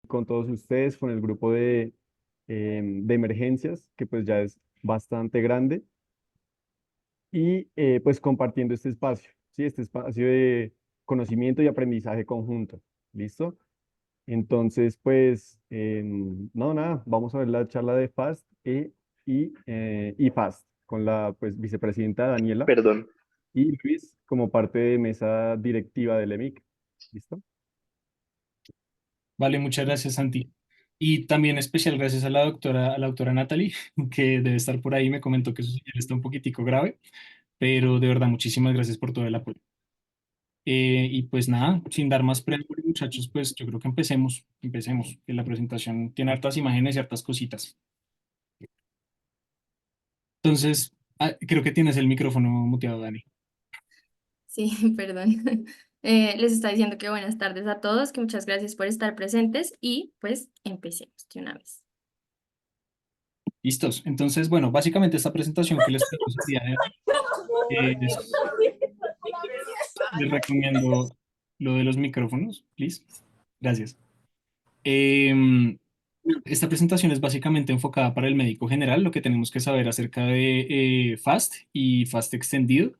con todos ustedes, con el grupo de emergencias, que pues ya es bastante grande, y pues compartiendo este espacio, ¿sí? Este espacio de conocimiento y aprendizaje conjunto. ¿Listo? Entonces, pues, no, nada, vamos a ver la charla de FAST y FAST con la pues, vicepresidenta Daniela Perdón. y Luis como parte de mesa directiva del EMIC. ¿Listo? Vale, muchas gracias, Santi. Y también especial gracias a la doctora Natalie, que debe estar por ahí, me comentó que su señal está un poquitico grave, pero de verdad, muchísimas gracias por todo el apoyo. Y pues nada, sin dar más preámbulo, muchachos, pues yo creo que empecemos, que la presentación tiene hartas imágenes y hartas cositas. Entonces, creo que tienes el micrófono muteado, Dani. Sí, perdón. Les está diciendo que buenas tardes a todos, que muchas gracias por estar presentes y pues empecemos de una vez. ¿Listos? Entonces, bueno, básicamente esta presentación que les tengo el día de hoy es, les recomiendo lo de los micrófonos, please. Gracias. Em, Esta presentación es básicamente enfocada para el médico general, lo que tenemos que saber acerca de FAST y FAST extendido.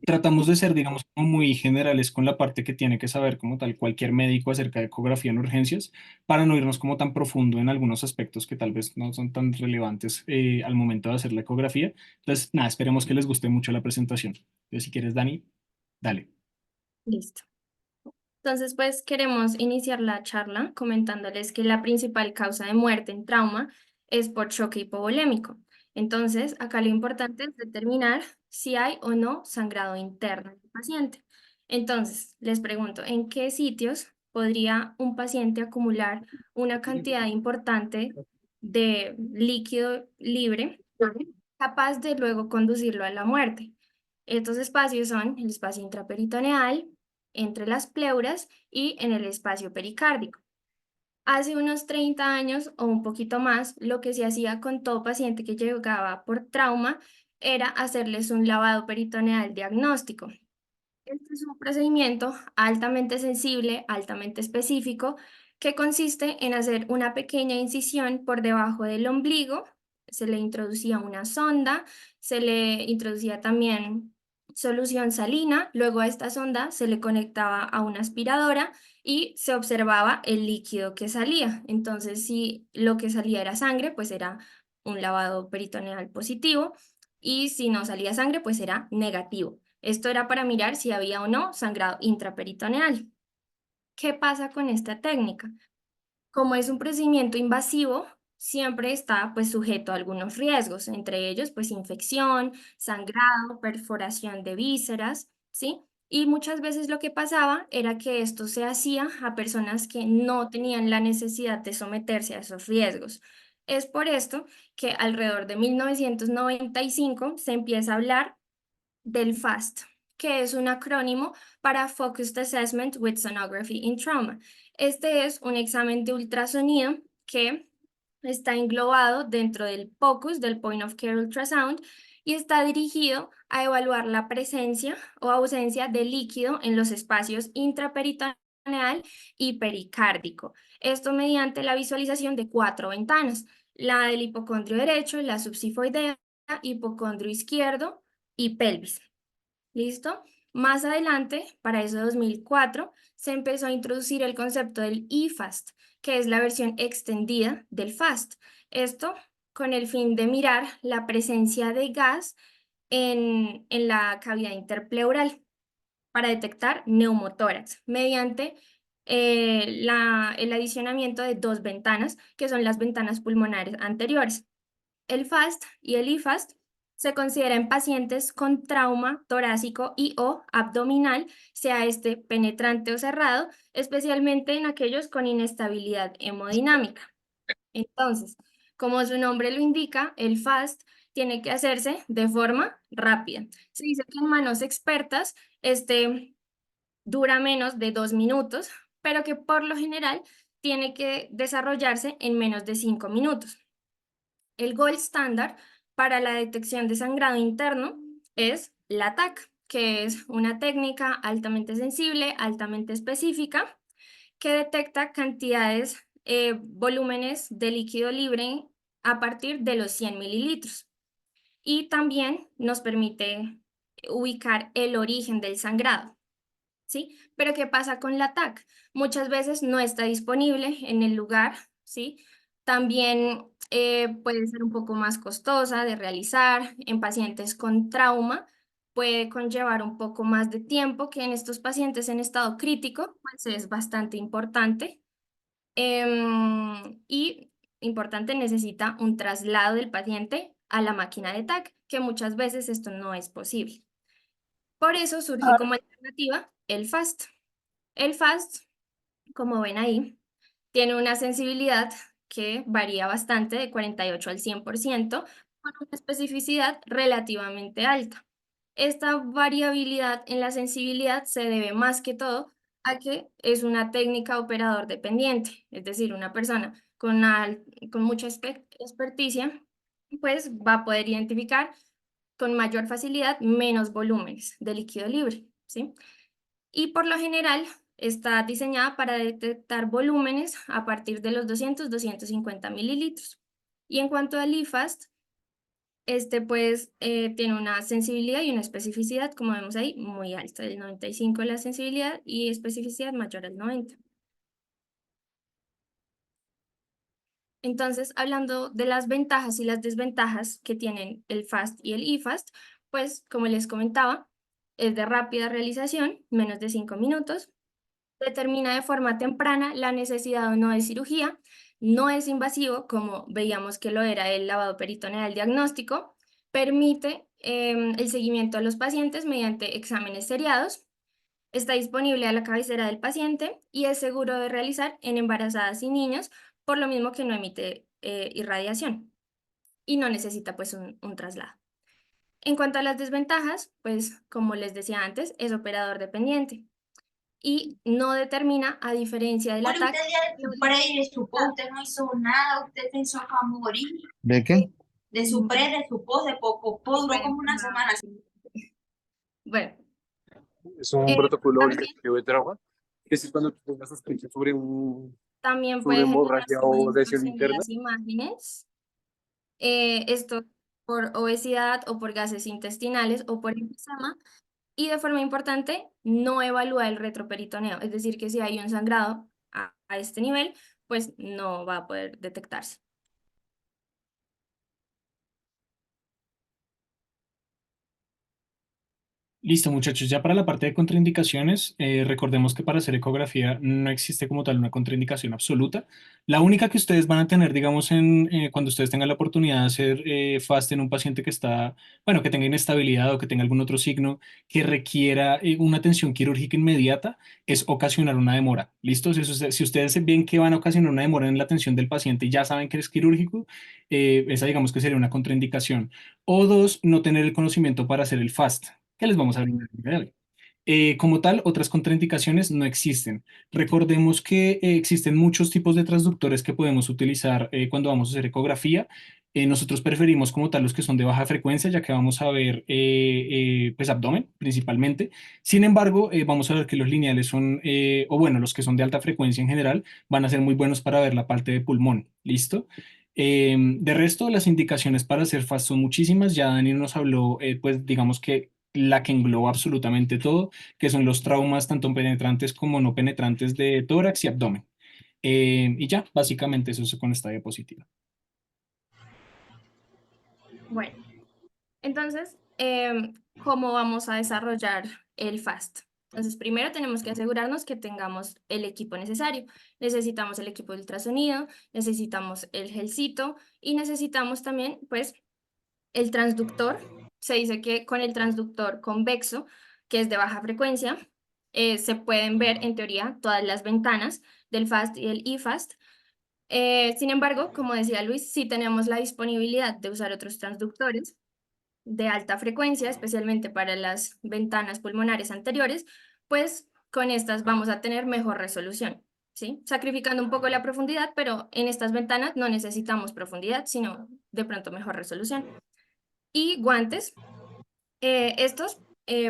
Tratamos de ser, digamos, como muy generales con la parte que tiene que saber como tal cualquier médico acerca de ecografía en urgencias, para no irnos como tan profundo en algunos aspectos que tal vez no son tan relevantes al momento de hacer la ecografía. Entonces, nada, esperemos que les guste mucho la presentación. Entonces, si quieres, Dani, dale. Listo. Entonces, pues queremos iniciar la charla comentándoles que la principal causa de muerte en trauma es por choque hipovolémico. Entonces, acá lo importante es determinar si hay o no sangrado interno en el paciente. Entonces, les pregunto, ¿en qué sitios podría un paciente acumular una cantidad importante de líquido libre capaz de luego conducirlo a la muerte? Estos espacios son el espacio intraperitoneal, entre las pleuras y en el espacio pericárdico. Hace unos 30 años o un poquito más, lo que se hacía con todo paciente que llegaba por trauma era hacerles un lavado peritoneal diagnóstico. Este es un procedimiento altamente sensible, altamente específico, que consiste en hacer una pequeña incisión por debajo del ombligo. Se le introducía una sonda, se le introducía también solución salina, luego a esta sonda se le conectaba a una aspiradora y se observaba el líquido que salía. Entonces, si lo que salía era sangre, pues era un lavado peritoneal positivo, y si no salía sangre, pues era negativo. Esto era para mirar si había o no sangrado intraperitoneal. ¿Qué pasa con esta técnica? Como es un procedimiento invasivo, siempre está pues sujeto a algunos riesgos, entre ellos pues infección, sangrado, perforación de vísceras, ¿sí? Y muchas veces lo que pasaba era que esto se hacía a personas que no tenían la necesidad de someterse a esos riesgos. Es por esto que alrededor de 1995 se empieza a hablar del FAST, que es un acrónimo para Focused Assessment with Sonography in Trauma. Este es un examen de ultrasonido que está englobado dentro del POCUS, del Point of Care Ultrasound, y está dirigido a evaluar la presencia o ausencia de líquido en los espacios intraperitoneal y pericárdico. Esto mediante la visualización de 4 ventanas: la del hipocondrio derecho, la subsifoidea, hipocondrio izquierdo y pelvis. ¿Listo? Más adelante, para eso 2004, se empezó a introducir el concepto del eFAST, que es la versión extendida del FAST. Esto con el fin de mirar la presencia de gas en la cavidad interpleural para detectar neumotórax mediante el adicionamiento de 2 ventanas, que son las ventanas pulmonares anteriores. El FAST y el IFAST se considera en pacientes con trauma torácico y o abdominal, sea este penetrante o cerrado, especialmente en aquellos con inestabilidad hemodinámica. Entonces, como su nombre lo indica, el FAST tiene que hacerse de forma rápida. Se dice que en manos expertas este dura menos de 2 minutos, pero que por lo general tiene que desarrollarse en menos de 5 minutos. El gold standard para la detección de sangrado interno es la TAC, que es una técnica altamente sensible, altamente específica, que detecta cantidades, volúmenes de líquido libre a partir de los 100 mililitros. Y también nos permite ubicar el origen del sangrado, ¿sí? Pero ¿qué pasa con la TAC? Muchas veces no está disponible en el lugar, ¿sí? También puede ser un poco más costosa de realizar. En pacientes con trauma puede conllevar un poco más de tiempo, que en estos pacientes en estado crítico, pues es bastante importante. Y importante, necesita un traslado del paciente a la máquina de TAC, que muchas veces esto no es posible. Por eso surge como alternativa el FAST. El FAST, como ven ahí, tiene una sensibilidad que varía bastante, de 48 al 100%, con una especificidad relativamente alta. Esta variabilidad en la sensibilidad se debe más que todo a que es una técnica operador dependiente, es decir, una persona con mucha experticia, pues va a poder identificar con mayor facilidad menos volúmenes de líquido libre, ¿sí? Y por lo general está diseñada para detectar volúmenes a partir de los 200-250 mililitros. Y en cuanto al IFAST, este pues tiene una sensibilidad y una especificidad, como vemos ahí, muy alta, del 95 la sensibilidad y especificidad mayor al 90. Entonces, hablando de las ventajas y las desventajas que tienen el FAST y el IFAST, pues como les comentaba, es de rápida realización, menos de 5 minutos, determina de forma temprana la necesidad o no de cirugía, no es invasivo, como veíamos que lo era el lavado peritoneal diagnóstico, permite el seguimiento a los pacientes mediante exámenes seriados, está disponible a la cabecera del paciente y es seguro de realizar en embarazadas y niños, por lo mismo que no emite irradiación y no necesita pues un traslado. En cuanto a las desventajas, pues como les decía antes, es operador dependiente y no determina, a diferencia del Bueno, ataque, usted ya de su pre y de su post, usted no hizo nada, usted pensó que va a morir. ¿De qué? De su pre, de su post, de poco, duró como una semana. Bueno, Es un eh, protocolo también, obligatorio de trauma, que es cuando tú tengas sospecha sobre también sobre puede hemorragia generarse una o lesión distorsión de interna. las imágenes, esto por obesidad o por gases intestinales o por enfisema, y de forma importante, no evalúa el retroperitoneo, es decir, que si hay un sangrado a este nivel, pues no va a poder detectarse. Listo, muchachos. Ya para la parte de contraindicaciones, recordemos que para hacer ecografía no existe como tal una contraindicación absoluta. La única que ustedes van a tener, digamos, cuando ustedes tengan la oportunidad de hacer FAST en un paciente que está, bueno, que tenga inestabilidad o que tenga algún otro signo que requiera una atención quirúrgica inmediata, es ocasionar una demora. ¿Listo? Si ustedes ven que van a ocasionar una demora en la atención del paciente y ya saben que es quirúrgico, esa digamos que sería una contraindicación. O dos, no tener el conocimiento para hacer el FAST que les vamos a brindar el día de hoy. Como tal, otras contraindicaciones no existen. Recordemos que existen muchos tipos de transductores que podemos utilizar cuando vamos a hacer ecografía. Nosotros preferimos como tal los que son de baja frecuencia, ya que vamos a ver pues abdomen principalmente. Sin embargo, vamos a ver que los lineales son, o bueno, los que son de alta frecuencia en general, van a ser muy buenos para ver la parte de pulmón. ¿Listo? De resto, las indicaciones para hacer FAST son muchísimas. Ya Dani nos habló, pues digamos que la que engloba absolutamente todo, que son los traumas tanto penetrantes como no penetrantes de tórax y abdomen. Y ya, básicamente eso es con esta diapositiva. Bueno, entonces, ¿cómo vamos a desarrollar el FAST? Entonces, primero tenemos que asegurarnos que tengamos el equipo necesario. Necesitamos el equipo de ultrasonido, necesitamos el gelcito y necesitamos también, pues, el transductor. Se dice que con el transductor convexo, que es de baja frecuencia, se pueden ver en teoría todas las ventanas del FAST y del IFAST. Sin embargo, como decía Luis, sí tenemos la disponibilidad de usar otros transductores de alta frecuencia, especialmente para las ventanas pulmonares anteriores, pues con estas vamos a tener mejor resolución, ¿sí? Sacrificando un poco la profundidad, pero en estas ventanas no necesitamos profundidad, sino de pronto mejor resolución. Y guantes, estos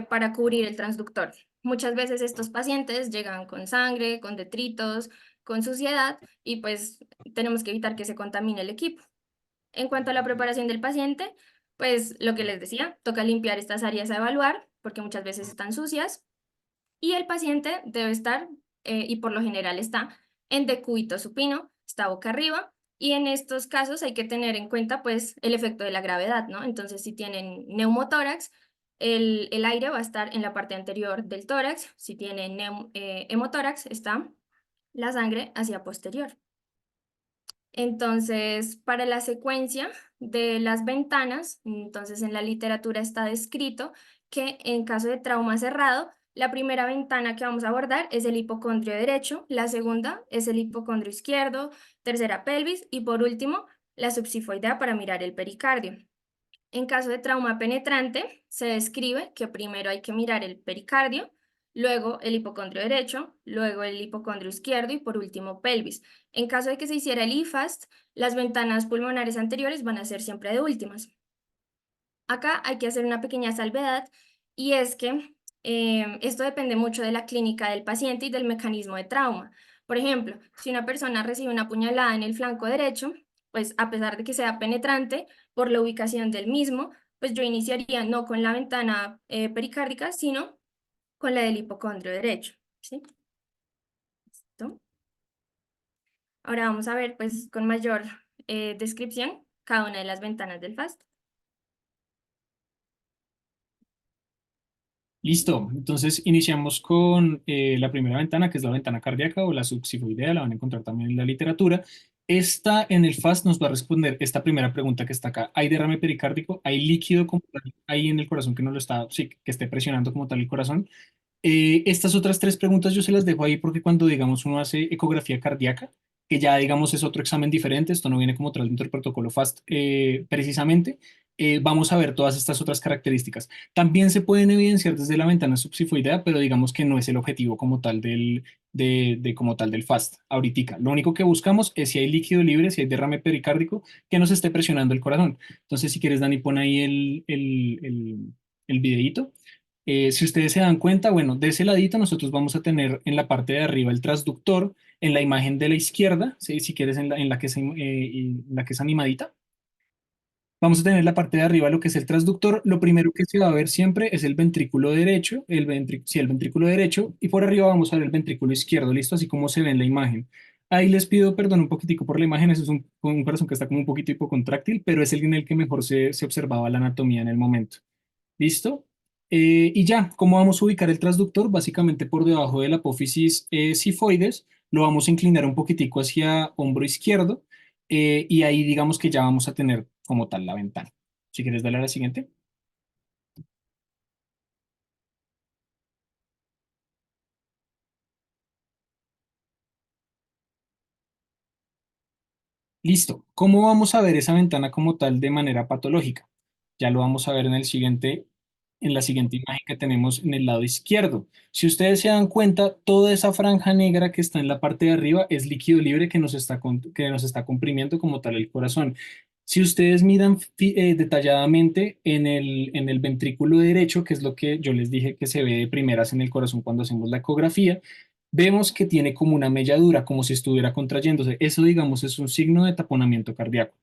para cubrir el transductor. muchas veces estos pacientes llegan con sangre, con detritos, con suciedad y pues tenemos que evitar que se contamine el equipo. En cuanto a la preparación del paciente, pues lo que les decía, toca limpiar estas áreas a evaluar porque muchas veces están sucias y el paciente debe estar, y por lo general está, en decúbito supino, está boca arriba, y en estos casos hay que tener en cuenta pues el efecto de la gravedad, ¿no? Entonces, si tienen neumotórax, el aire va a estar en la parte anterior del tórax, si tienen hemotórax, está la sangre hacia posterior. Entonces, para la secuencia de las ventanas, entonces en la literatura está descrito que en caso de trauma cerrado, la primera ventana que vamos a abordar es el hipocondrio derecho, la segunda es el hipocondrio izquierdo, tercera pelvis y por último la subsifoidea para mirar el pericardio. En caso de trauma penetrante, se describe que primero hay que mirar el pericardio, luego el hipocondrio derecho, luego el hipocondrio izquierdo y por último pelvis. En caso de que se hiciera el IFAST, las ventanas pulmonares anteriores van a ser siempre de últimas. Acá hay que hacer una pequeña salvedad y es que esto depende mucho de la clínica del paciente y del mecanismo de trauma. Por ejemplo, si una persona recibe una puñalada en el flanco derecho, pues a pesar de que sea penetrante, por la ubicación del mismo, pues yo iniciaría no con la ventana pericárdica, sino con la del hipocondrio derecho, ¿sí? ¿Listo? Ahora vamos a ver pues con mayor descripción cada una de las ventanas del FAST. Listo, entonces iniciamos con la primera ventana, que es la ventana cardíaca o la subsifoidea, la van a encontrar también en la literatura. Esta en el FAST nos va a responder esta primera pregunta que está acá. ¿Hay derrame pericárdico? ¿Hay líquido como tal ahí en el corazón que no lo está, sí, que esté presionando como tal el corazón? Estas otras tres preguntas yo se las dejo ahí porque cuando, digamos, uno hace ecografía cardíaca, que ya, digamos, es otro examen diferente, esto no viene como tal dentro del protocolo FAST precisamente, vamos a ver todas estas otras características. También se pueden evidenciar desde la ventana subsifoidea, pero digamos que no es el objetivo como tal como tal del FAST ahorita. Lo único que buscamos es si hay líquido libre, si hay derrame pericárdico, que nos esté presionando el corazón. Entonces, si quieres, Dani, pon ahí el videíto. Si ustedes se dan cuenta, bueno, de ese ladito nosotros vamos a tener en la parte de arriba el transductor, en la imagen de la izquierda, ¿sí? Si quieres en la que en la que es animadita, vamos a tener la parte de arriba lo que es el transductor. Lo primero que se va a ver siempre es el ventrículo derecho, sí, el ventrículo derecho, y por arriba vamos a ver el ventrículo izquierdo, ¿listo? Así como se ve en la imagen. Ahí les pido perdón un poquitico por la imagen, eso es un corazón que está como un poquito hipocontráctil, pero es el en el que mejor se observaba la anatomía en el momento. ¿Listo? Y ya, ¿cómo vamos a ubicar el transductor? Básicamente por debajo de la apófisis sifoides, lo vamos a inclinar un poquitico hacia hombro izquierdo y ahí digamos que ya vamos a tener como tal la ventana. Si quieres darle a la siguiente. Listo. ¿Cómo vamos a ver esa ventana como tal de manera patológica? Ya lo vamos a ver en la siguiente imagen que tenemos en el lado izquierdo. Si ustedes se dan cuenta, toda esa franja negra que está en la parte de arriba es líquido libre que nos está comprimiendo como tal el corazón. Si ustedes miran detalladamente en el ventrículo derecho, que es lo que yo les dije que se ve de primeras en el corazón cuando hacemos la ecografía, vemos que tiene como una melladura, como si estuviera contrayéndose. Eso, digamos, es un signo de taponamiento cardíaco.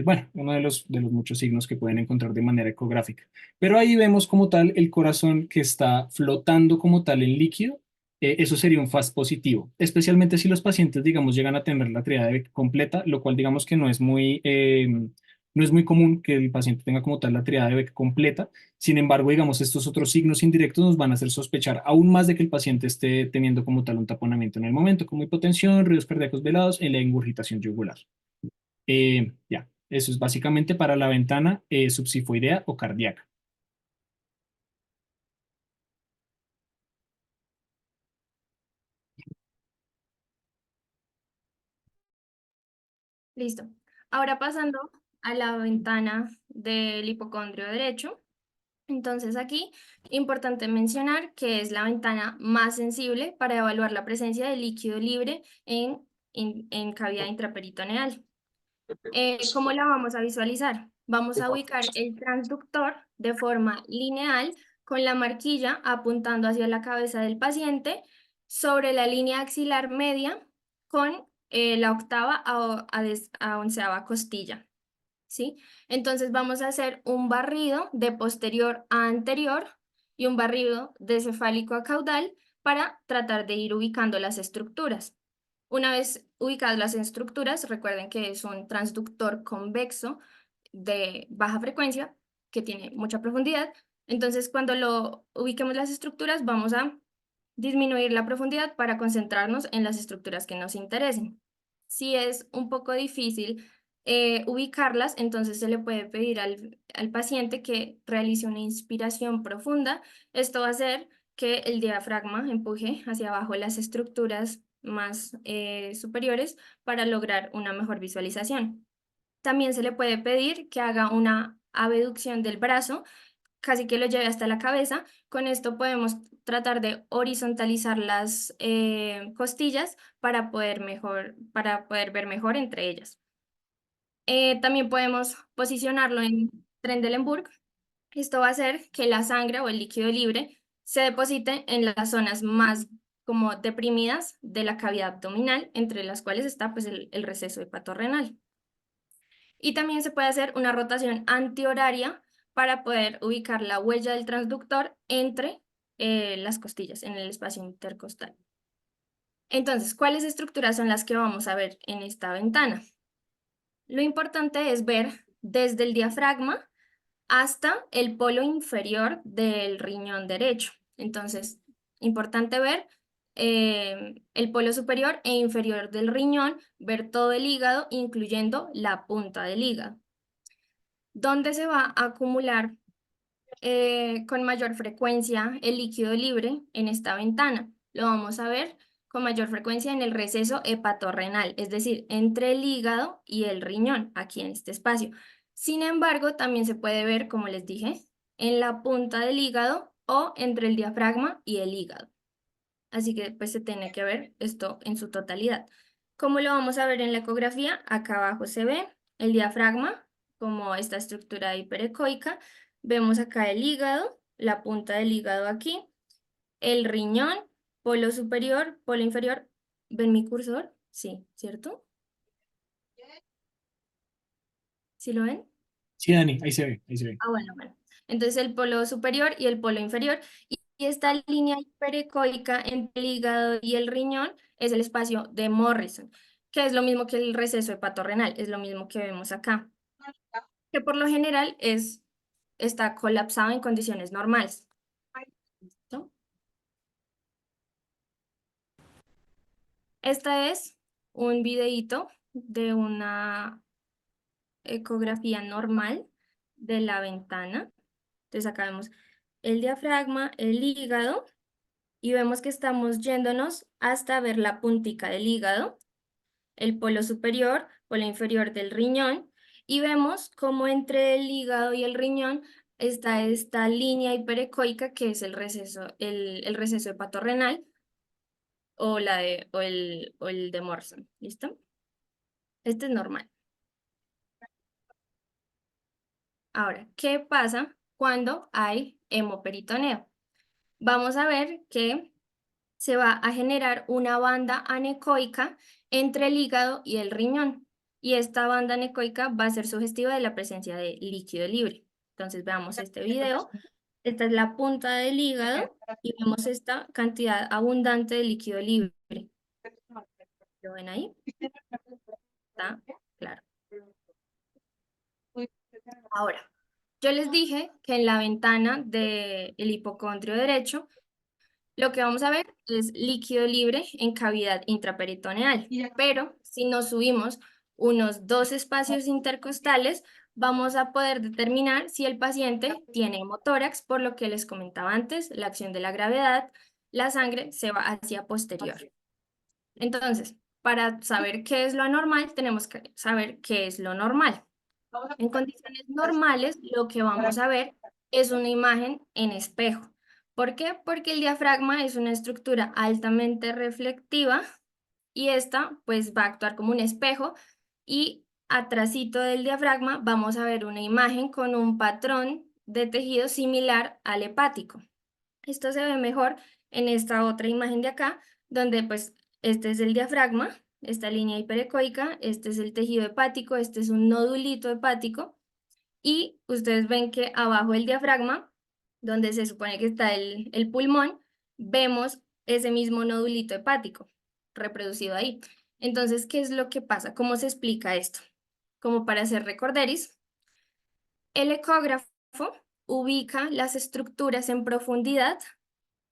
Bueno, uno de los muchos signos que pueden encontrar de manera ecográfica. Pero ahí vemos como tal el corazón que está flotando como tal en líquido. Eso sería un FAST positivo, especialmente si los pacientes, digamos, llegan a tener la triada de Beck completa, lo cual digamos que no es muy común que el paciente tenga como tal la triada de Beck completa. Sin embargo, digamos, estos otros signos indirectos nos van a hacer sospechar aún más de que el paciente esté teniendo como tal un taponamiento en el momento, como hipotensión, ruidos cardíacos velados en la ingurgitación yugular. Ya, eso es básicamente para la ventana subsifoidea o cardíaca. Listo. Ahora pasando a la ventana del hipocondrio derecho. Entonces aquí, importante mencionar que es la ventana más sensible para evaluar la presencia de líquido libre en cavidad intraperitoneal. ¿Cómo la vamos a visualizar? Vamos a ubicar el transductor de forma lineal con la marquilla apuntando hacia la cabeza del paciente sobre la línea axilar media con la octava a onceava costilla, ¿sí? Entonces vamos a hacer un barrido de posterior a anterior y un barrido de cefálico a caudal para tratar de ir ubicando las estructuras. Una vez ubicadas las estructuras, recuerden que es un transductor convexo de baja frecuencia que tiene mucha profundidad. Entonces, cuando lo ubiquemos las estructuras, vamos a disminuir la profundidad para concentrarnos en las estructuras que nos interesen. Si es un poco difícil ubicarlas, entonces se le puede pedir al paciente que realice una inspiración profunda. Esto va a hacer que el diafragma empuje hacia abajo las estructuras más superiores para lograr una mejor visualización. También se le puede pedir que haga una abducción del brazo, casi que lo lleve hasta la cabeza. Con esto podemos tratar de horizontalizar las costillas para poder ver mejor entre ellas. También podemos posicionarlo en Trendelenburg. Esto va a hacer que la sangre o el líquido libre se deposite en las zonas más como deprimidas de la cavidad abdominal, entre las cuales está pues, el receso hepatorrenal. Y también se puede hacer una rotación antihoraria para poder ubicar la huella del transductor entre las costillas, en el espacio intercostal. Entonces, ¿cuáles estructuras son las que vamos a ver en esta ventana? Lo importante es ver desde el diafragma hasta el polo inferior del riñón derecho. Entonces, importante ver el polo superior e inferior del riñón, ver todo el hígado, incluyendo la punta del hígado. ¿Dónde se va a acumular con mayor frecuencia el líquido libre en esta ventana? Lo vamos a ver con mayor frecuencia en el receso hepatorrenal, es decir, entre el hígado y el riñón, aquí en este espacio. Sin embargo, también se puede ver, como les dije, en la punta del hígado o entre el diafragma y el hígado. Así que pues se tiene que ver esto en su totalidad. ¿Cómo lo vamos a ver en la ecografía? Acá abajo se ve el diafragma como esta estructura hiperecoica. Vemos acá el hígado, la punta del hígado aquí, el riñón, polo superior, polo inferior. ¿Ven mi cursor? Sí, ¿cierto? ¿Sí lo ven? Sí, Dani, ahí se ve, ahí se ve. Ah, bueno. Entonces el polo superior y el polo inferior. Y esta línea hiperecoica entre el hígado y el riñón es el espacio de Morrison, que es lo mismo que el receso hepatorrenal, es lo mismo que vemos acá, que por lo general está colapsado en condiciones normales. ¿Listo? Este es un videíto de una ecografía normal de la ventana. Entonces acá vemos el diafragma, el hígado, y vemos que estamos yéndonos hasta ver la puntica del hígado, el polo superior, polo inferior del riñón, y vemos cómo entre el hígado y el riñón está esta línea hiperecoica que es el receso hepatorrenal o el de Morrison. ¿Listo? Este es normal. Ahora, ¿qué pasa cuando hay hemoperitoneo? Vamos a ver que se va a generar una banda anecoica entre el hígado y el riñón. Y esta banda anecoica va a ser sugestiva de la presencia de líquido libre. Entonces veamos este video. Esta es la punta del hígado y vemos esta cantidad abundante de líquido libre. ¿Lo ven ahí? Está claro. Ahora, yo les dije que en la ventana del hipocondrio derecho lo que vamos a ver es líquido libre en cavidad intraperitoneal, pero si nos subimos unos 2 espacios intercostales, vamos a poder determinar si el paciente tiene hemotórax, por lo que les comentaba antes, la acción de la gravedad, la sangre se va hacia posterior. Entonces, para saber qué es lo anormal, tenemos que saber qué es lo normal. En condiciones normales, lo que vamos a ver es una imagen en espejo. ¿Por qué? Porque el diafragma es una estructura altamente reflectiva y esta pues va a actuar como un espejo y atrasito del diafragma vamos a ver una imagen con un patrón de tejido similar al hepático. Esto se ve mejor en esta otra imagen de acá, donde pues este es el diafragma, esta línea hiperecoica, este es el tejido hepático, este es un nodulito hepático, y ustedes ven que abajo del diafragma, donde se supone que está el pulmón, vemos ese mismo nodulito hepático reproducido ahí. Entonces, ¿qué es lo que pasa? ¿Cómo se explica esto? Como para hacer recorderis, el ecógrafo ubica las estructuras en profundidad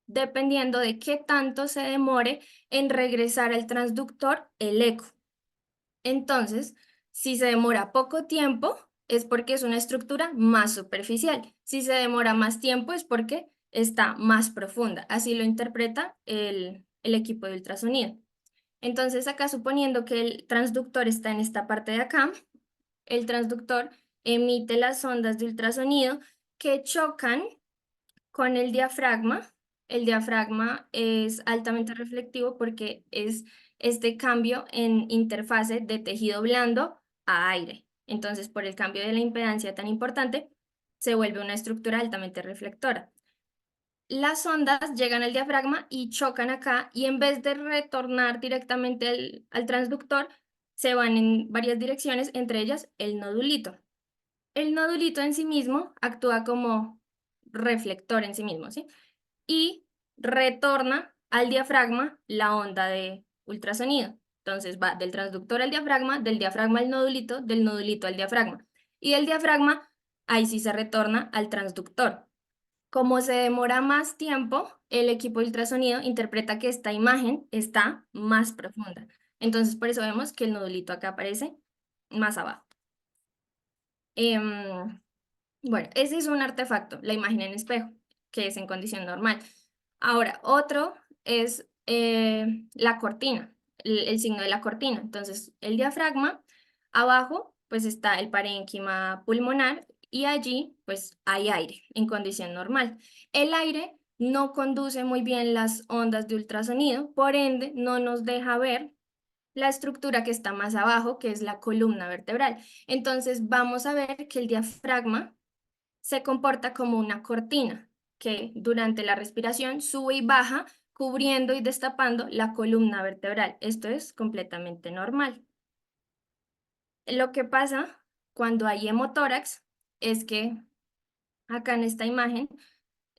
dependiendo de qué tanto se demore en regresar al transductor el eco. Entonces, si se demora poco tiempo, es porque es una estructura más superficial. Si se demora más tiempo, es porque está más profunda. Así lo interpreta el equipo de ultrasonido. Entonces, acá suponiendo que el transductor está en esta parte de acá, el transductor emite las ondas de ultrasonido que chocan con el diafragma. El diafragma es altamente reflectivo porque es este cambio en interfase de tejido blando a aire. Entonces, por el cambio de la impedancia tan importante, se vuelve una estructura altamente reflectora. Las ondas llegan al diafragma y chocan acá, y en vez de retornar directamente al transductor, se van en varias direcciones, entre ellas el nodulito. El nodulito en sí mismo actúa como reflector en sí mismo, ¿sí? Y retorna al diafragma la onda de ultrasonido. Entonces va del transductor al diafragma, del diafragma al nodulito, del nodulito al diafragma. Y del diafragma, ahí sí se retorna al transductor. Como se demora más tiempo, el equipo de ultrasonido interpreta que esta imagen está más profunda. Entonces, por eso vemos que el nodulito acá aparece más abajo. Bueno, ese es un artefacto, la imagen en espejo, que es en condición normal. Ahora, otro es la cortina, el signo de la cortina. Entonces, el diafragma, abajo, pues está el parénquima pulmonar, y allí, pues hay aire en condición normal. El aire no conduce muy bien las ondas de ultrasonido, por ende, no nos deja ver la estructura que está más abajo, que es la columna vertebral. Entonces, vamos a ver que el diafragma se comporta como una cortina que durante la respiración sube y baja, cubriendo y destapando la columna vertebral. Esto es completamente normal. Lo que pasa cuando hay hemotórax es que acá en esta imagen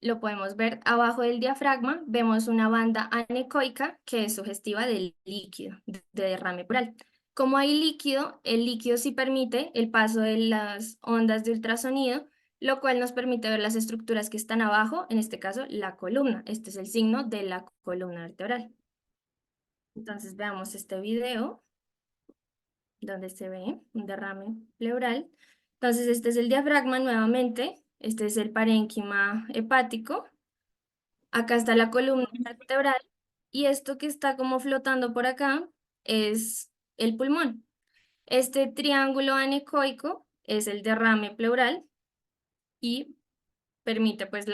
lo podemos ver abajo del diafragma, vemos una banda anecoica que es sugestiva del líquido, de derrame pleural. Como hay líquido, el líquido sí permite el paso de las ondas de ultrasonido, lo cual nos permite ver las estructuras que están abajo, en este caso la columna. Este es el signo de la columna vertebral. Entonces veamos este video donde se ve un derrame pleural. Entonces este es el diafragma nuevamente, este es el parénquima hepático. Acá está la columna vertebral, y esto que está como flotando por acá es el pulmón. Este triángulo anecoico es el derrame pleural y permite pues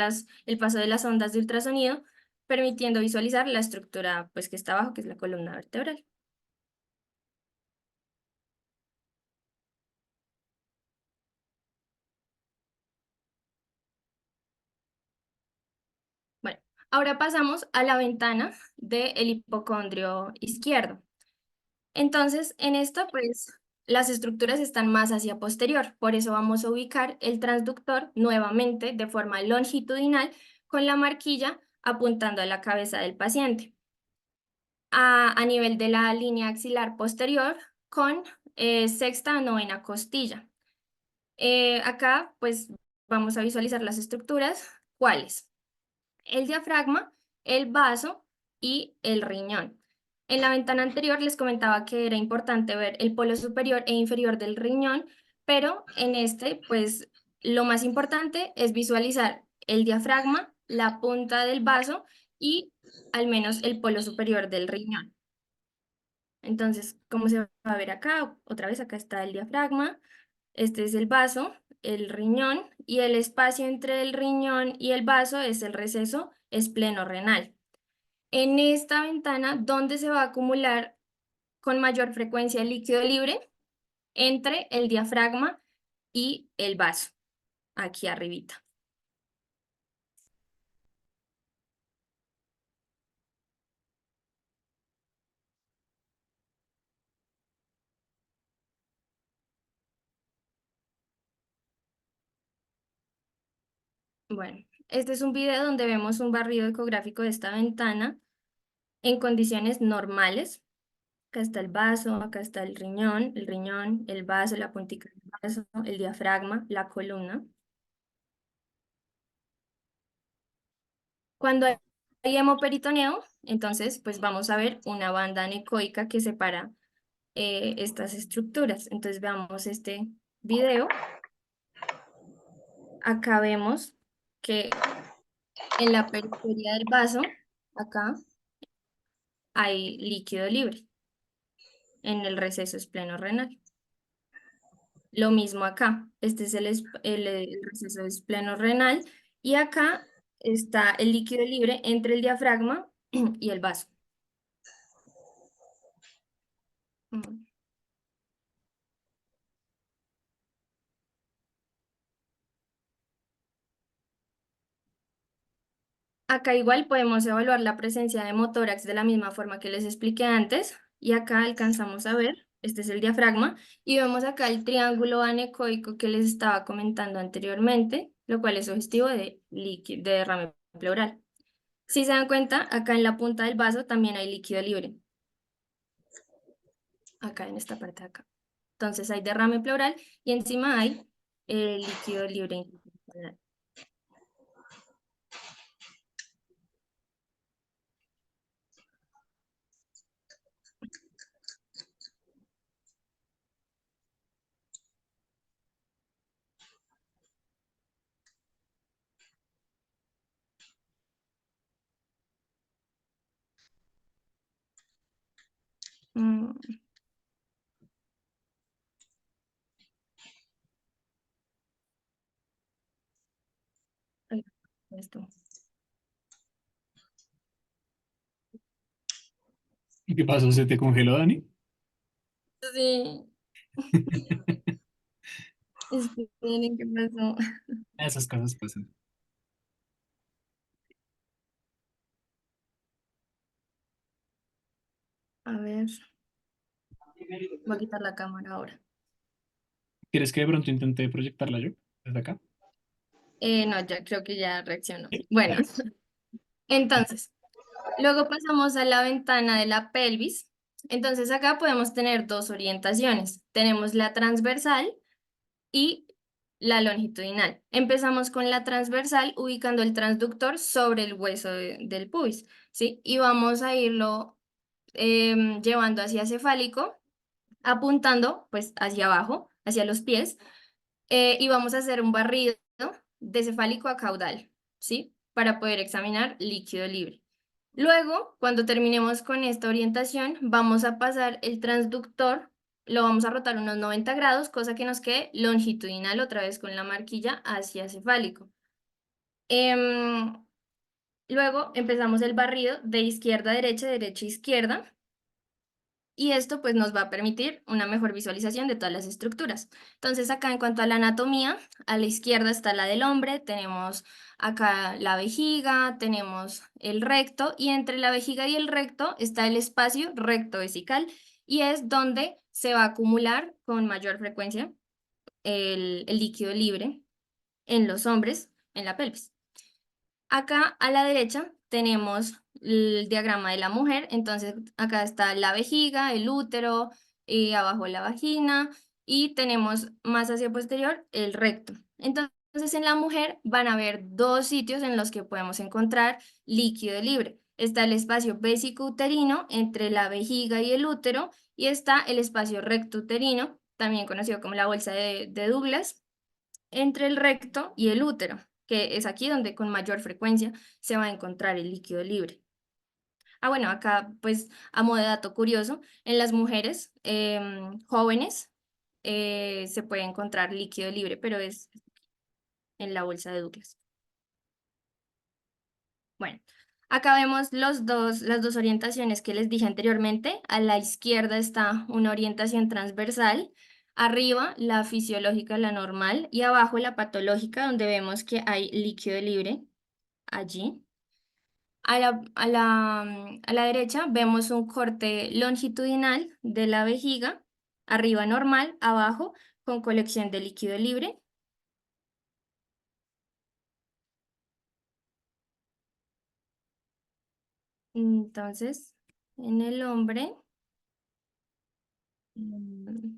el paso de las ondas de ultrasonido, permitiendo visualizar la estructura pues que está abajo, que es la columna vertebral. Bueno, ahora pasamos a la ventana del hipocondrio izquierdo. Entonces, en esta, pues, las estructuras están más hacia posterior, por eso vamos a ubicar el transductor nuevamente de forma longitudinal con la marquilla apuntando a la cabeza del paciente. A nivel de la línea axilar posterior con sexta a novena costilla. Acá, pues, vamos a visualizar las estructuras. ¿Cuáles? El diafragma, el vaso y el riñón. En la ventana anterior les comentaba que era importante ver el polo superior e inferior del riñón, pero en este, pues, lo más importante es visualizar el diafragma, la punta del vaso y al menos el polo superior del riñón. Entonces, ¿cómo se va a ver acá? Otra vez acá está el diafragma, este es el vaso, el riñón, y el espacio entre el riñón y el vaso es el receso espleno-renal. En esta ventana, ¿dónde se va a acumular con mayor frecuencia el líquido libre? Entre el diafragma y el vaso, aquí arribita. Bueno, este es un video donde vemos un barrido ecográfico de esta ventana en condiciones normales. Acá está el vaso, acá está el vaso, la puntica del vaso, el diafragma, la columna. Cuando hay hemoperitoneo, entonces pues vamos a ver una banda anecoica que separa estas estructuras. Entonces veamos este video. Acá vemos que en la periferia del vaso, acá hay líquido libre en el receso espleno-renal. Lo mismo acá, este es el receso espleno-renal y acá está el líquido libre entre el diafragma y el vaso. Mm. Acá igual podemos evaluar la presencia de hemotórax de la misma forma que les expliqué antes y acá alcanzamos a ver, este es el diafragma y vemos acá el triángulo anecoico que les estaba comentando anteriormente, lo cual es sugestivo de derrame pleural. Si se dan cuenta, acá en la punta del vaso también hay líquido libre. Acá en esta parte de acá. Entonces hay derrame pleural y encima hay líquido libre intestinal. Mm, ay, esto. ¿Qué pasó? ¿Se te congeló, Dani? Sí, esperen, ¿qué pasó? Esas cosas pasan. A ver, voy a quitar la cámara ahora. ¿Quieres que de pronto intente proyectarla yo desde acá? No, ya creo que ya reaccionó. Sí. Bueno, Dale. entonces, luego pasamos a la ventana de la pelvis. Entonces acá podemos tener dos orientaciones. Tenemos la transversal y la longitudinal. Empezamos con la transversal ubicando el transductor sobre el hueso del pubis, ¿sí? Y vamos a irlo llevando hacia cefálico, apuntando pues hacia abajo, hacia los pies, y vamos a hacer un barrido de cefálico a caudal, ¿sí? Para poder examinar líquido libre. Luego, cuando terminemos con esta orientación, vamos a pasar el transductor, lo vamos a rotar unos 90 grados, cosa que nos quede longitudinal otra vez con la marquilla hacia cefálico. Luego empezamos el barrido de izquierda a derecha, derecha a izquierda, y esto pues nos va a permitir una mejor visualización de todas las estructuras. Entonces acá en cuanto a la anatomía, a la izquierda está la del hombre, tenemos acá la vejiga, tenemos el recto y entre la vejiga y el recto está el espacio recto vesical y es donde se va a acumular con mayor frecuencia el líquido libre en los hombres, en la pelvis. Acá a la derecha tenemos el diagrama de la mujer, entonces acá está la vejiga, el útero, y abajo la vagina y tenemos más hacia posterior el recto. Entonces en la mujer van a haber dos sitios en los que podemos encontrar líquido libre. Está el espacio vesicouterino entre la vejiga y el útero y está el espacio rectouterino, también conocido como la bolsa de Douglas, entre el recto y el útero, que es aquí donde con mayor frecuencia se va a encontrar el líquido libre. Ah, bueno, acá pues a modo de dato curioso, en las mujeres jóvenes se puede encontrar líquido libre, pero es en la bolsa de Douglas. Bueno, acá vemos las dos orientaciones que les dije anteriormente. A la izquierda está una orientación transversal, arriba la fisiológica, la normal, y abajo la patológica, donde vemos que hay líquido libre allí. A la derecha vemos un corte longitudinal de la vejiga, arriba normal, abajo con colección de líquido libre. Entonces, en el hombre, mm,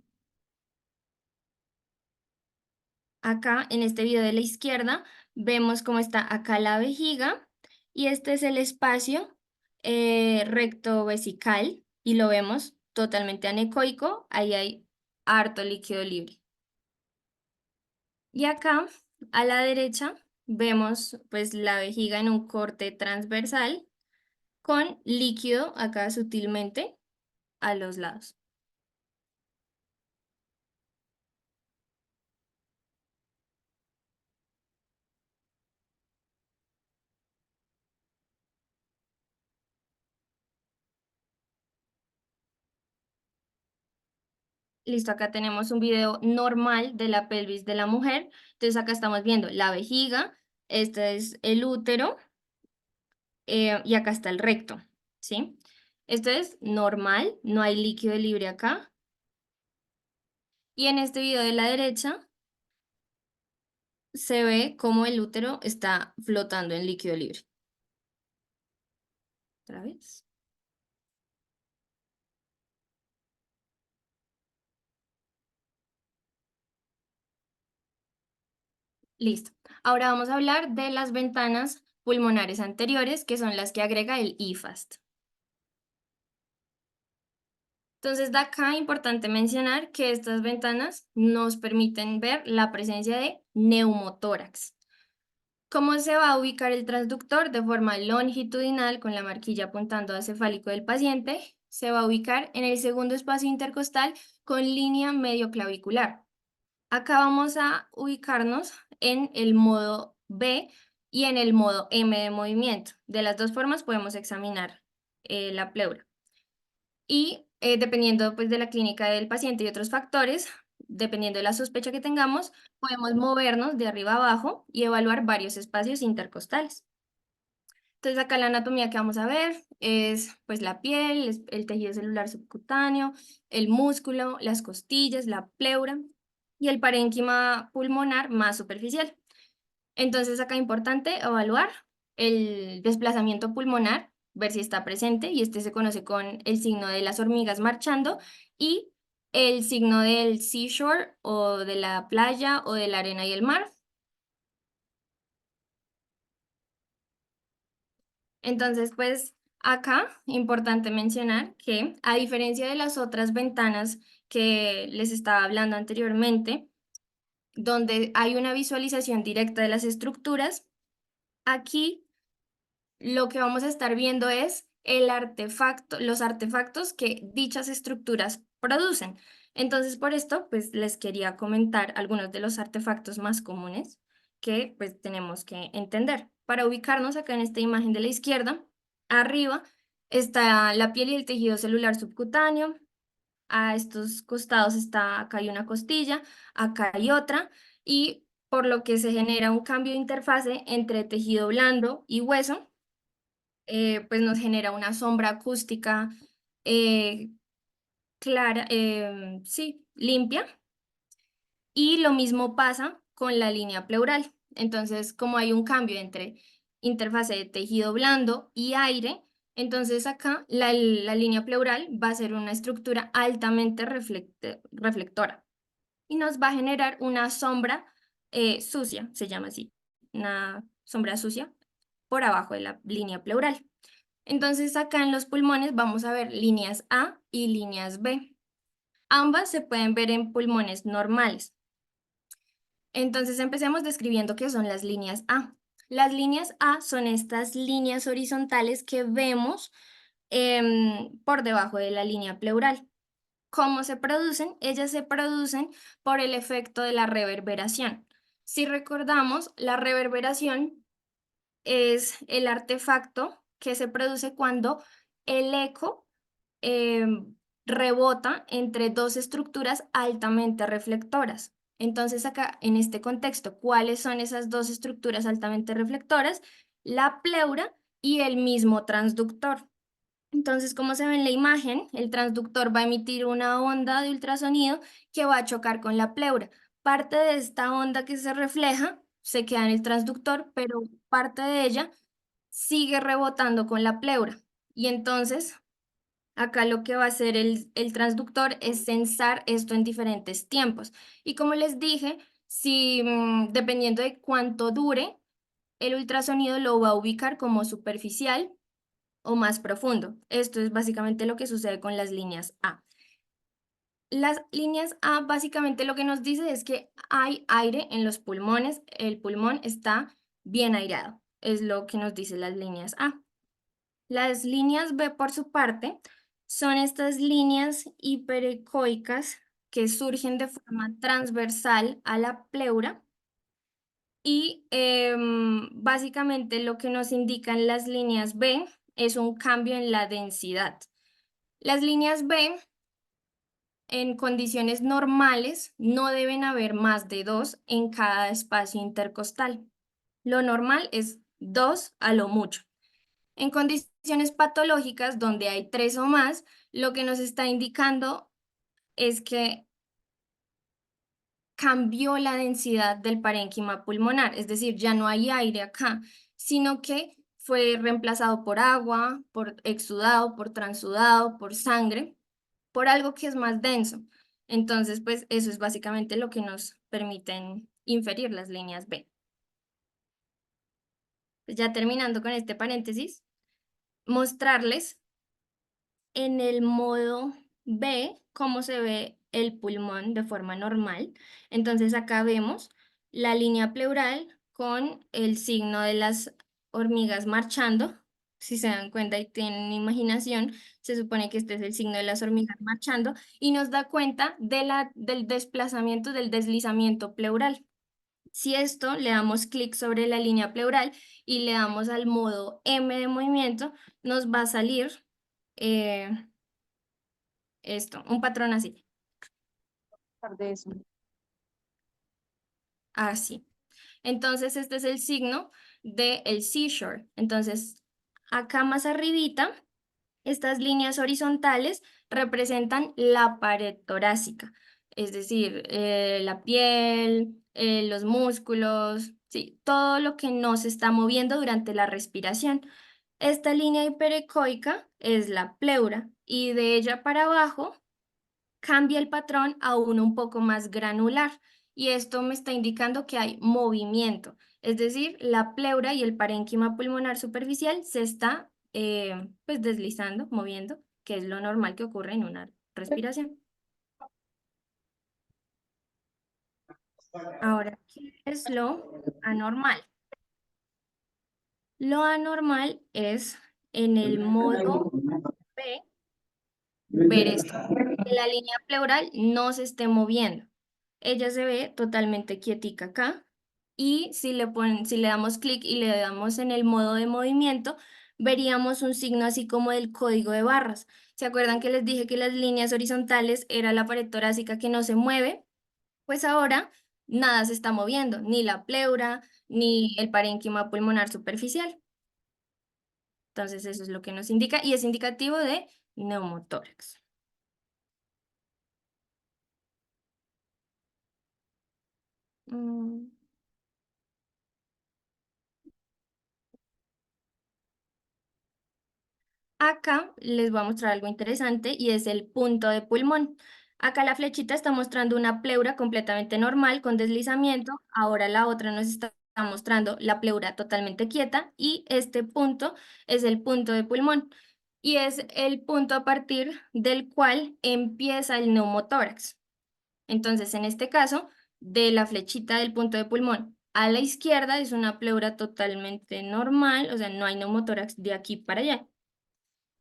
acá en este video de la izquierda, vemos cómo está acá la vejiga y este es el espacio recto vesical y lo vemos totalmente anecoico, ahí hay harto líquido libre. Y acá a la derecha vemos pues la vejiga en un corte transversal con líquido acá sutilmente a los lados. Listo, acá tenemos un video normal de la pelvis de la mujer. Entonces acá estamos viendo la vejiga, este es el útero y acá está el recto, ¿sí? Esto es normal, no hay líquido libre acá. Y en este video de la derecha se ve cómo el útero está flotando en líquido libre. Otra vez. Listo. Ahora vamos a hablar de las ventanas pulmonares anteriores, que son las que agrega el IFAST. Entonces, de acá importante mencionar que estas ventanas nos permiten ver la presencia de neumotórax. ¿Cómo se va a ubicar el transductor? De forma longitudinal, con la marquilla apuntando al cefálico del paciente, se va a ubicar en el segundo espacio intercostal con línea medio clavicular. Acá vamos a ubicarnos en el modo B y en el modo M de movimiento. De las dos formas podemos examinar la pleura. Y dependiendo pues, de la clínica del paciente y otros factores, dependiendo de la sospecha que tengamos, podemos movernos de arriba a abajo y evaluar varios espacios intercostales. Entonces acá la anatomía que vamos a ver es pues la piel, el tejido celular subcutáneo, el músculo, las costillas, la pleura y el parénquima pulmonar más superficial. Entonces acá es importante evaluar el desplazamiento pulmonar, ver si está presente, y este se conoce con el signo de las hormigas marchando y el signo del seashore o de la playa o de la arena y el mar. Entonces, pues acá importante mencionar que a diferencia de las otras ventanas que les estaba hablando anteriormente, donde hay una visualización directa de las estructuras, aquí lo que vamos a estar viendo es el artefacto, los artefactos que dichas estructuras producen. Entonces, por esto, pues les quería comentar algunos de los artefactos más comunes que pues tenemos que entender. Para ubicarnos acá en esta imagen de la izquierda, arriba está la piel y el tejido celular subcutáneo. A estos costados está, acá hay una costilla, acá hay otra, y por lo que se genera un cambio de interfase entre tejido blando y hueso, pues nos genera una sombra acústica eh, clara, sí, limpia. Y lo mismo pasa con la línea pleural. Entonces, como hay un cambio entre interfase de tejido blando y aire, entonces acá la línea pleural va a ser una estructura altamente reflectora y nos va a generar una sombra sucia, se llama así, una sombra sucia por abajo de la línea pleural. Entonces acá en los pulmones vamos a ver líneas A y líneas B. Ambas se pueden ver en pulmones normales. Entonces empecemos describiendo qué son las líneas A. Las líneas A son estas líneas horizontales que vemos por debajo de la línea pleural. ¿Cómo se producen? Ellas se producen por el efecto de la reverberación. Si recordamos, la reverberación es el artefacto que se produce cuando el eco rebota entre dos estructuras altamente reflectoras. Entonces acá, en este contexto, ¿cuáles son esas dos estructuras altamente reflectoras? La pleura y el mismo transductor. Entonces, como se ve en la imagen, el transductor va a emitir una onda de ultrasonido que va a chocar con la pleura. Parte de esta onda que se refleja se queda en el transductor, pero parte de ella sigue rebotando con la pleura. Y entonces, acá lo que va a hacer el transductor es censar esto en diferentes tiempos. Y como les dije, si dependiendo de cuánto dure, el ultrasonido lo va a ubicar como superficial o más profundo. Esto es básicamente lo que sucede con las líneas A. Las líneas A básicamente lo que nos dice es que hay aire en los pulmones, el pulmón está bien aireado, es lo que nos dicen las líneas A. Las líneas B, por su parte, son estas líneas hiperecoicas que surgen de forma transversal a la pleura y básicamente lo que nos indican las líneas B es un cambio en la densidad. Las líneas B en condiciones normales no deben haber más de 2 en cada espacio intercostal. Lo normal es 2 a lo mucho. En condiciones patológicas donde hay 3 o más, lo que nos está indicando es que cambió la densidad del parénquima pulmonar, es decir, ya no hay aire acá, sino que fue reemplazado por agua, por exudado, por transudado, por sangre, por algo que es más denso. Entonces, pues eso es básicamente lo que nos permiten inferir las líneas B. Ya terminando con este paréntesis, mostrarles en el modo B cómo se ve el pulmón de forma normal. Entonces acá vemos la línea pleural con el signo de las hormigas marchando. Si se dan cuenta y tienen imaginación, se supone que este es el signo de las hormigas marchando y nos da cuenta del desplazamiento, del deslizamiento pleural. Si esto le damos clic sobre la línea pleural y le damos al modo M de movimiento, nos va a salir eh, un patrón así, De eso. así. Entonces este es el signo del seashore. Entonces acá más arribita, estas líneas horizontales representan la pared torácica, es decir, la piel, los músculos, sí, todo lo que no se está moviendo durante la respiración. Esta línea hiperecoica es la pleura y de ella para abajo cambia el patrón a uno un poco más granular y esto me está indicando que hay movimiento, es decir, la pleura y el parénquima pulmonar superficial se está pues deslizando, moviendo, que es lo normal que ocurre en una respiración. Ahora, ¿qué es lo anormal? Lo anormal es en el modo B ver esto, que la línea pleural no se esté moviendo. Ella se ve totalmente quietica acá y si le damos clic y le damos en el modo de movimiento, veríamos un signo así como del código de barras. ¿Se acuerdan que les dije que las líneas horizontales era la pared torácica que no se mueve? Pues ahora nada se está moviendo, ni la pleura, ni el parénquima pulmonar superficial. Entonces eso es lo que nos indica y es indicativo de neumotórax. Mm. Acá les voy a mostrar algo interesante y es el punto de pulmón. Acá la flechita está mostrando una pleura completamente normal con deslizamiento. Ahora la otra nos está mostrando la pleura totalmente quieta y este punto es el punto de pulmón y es el punto a partir del cual empieza el neumotórax. Entonces, en este caso, de la flechita del punto de pulmón a la izquierda es una pleura totalmente normal, o sea, no hay neumotórax de aquí para allá.